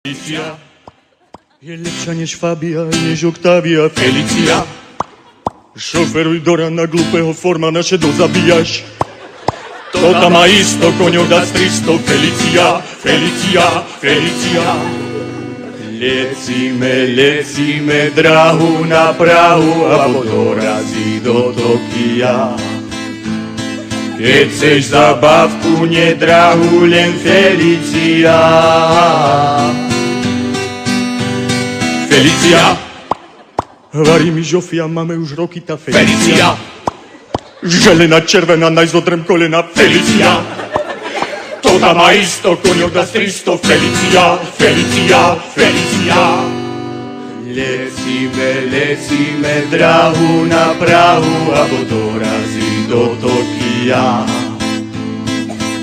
Felicia je lepšia než Fabia, než Octavia. Felicia, šoferuj do rana glupého forma, naše dozabíjaš. To tam má isto, koňov dá 300. Felicia, Felicia, Felicia. Lecíme dráhu na Prahu a dorazí do Tokia. Keď chceš zabavku nedrahú, len Felicia. Felicia, varí mi žofia, máme už roky tá Felicia. Želená, červená, najzodrem kolena Felicia. To tam má isto, koňok dá 300. Felicia, Felicia, Felicia. Lecíme dráhu na Prahu a dorazí do Tokia.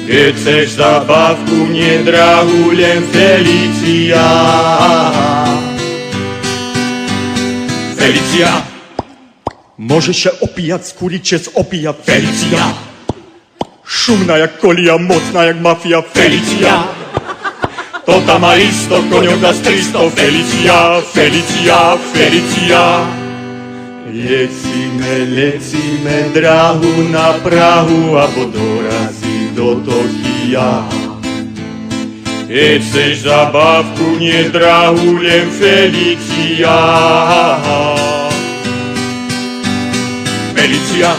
Keď chceš zabavku nedrahú, len Felicia. Felicia, môžeš sa opíjať z kuriče z opia. Felicia, šumná jak kolia, mocná jak mafia. Felicia, to tam má isto, koňok dá 300. Felicia, Felicia, Felicia. Lecíme dráhu na Prahu a dorazí do Tokia. Keď chceš zabavku nedrahú, len Felicia. Felicia.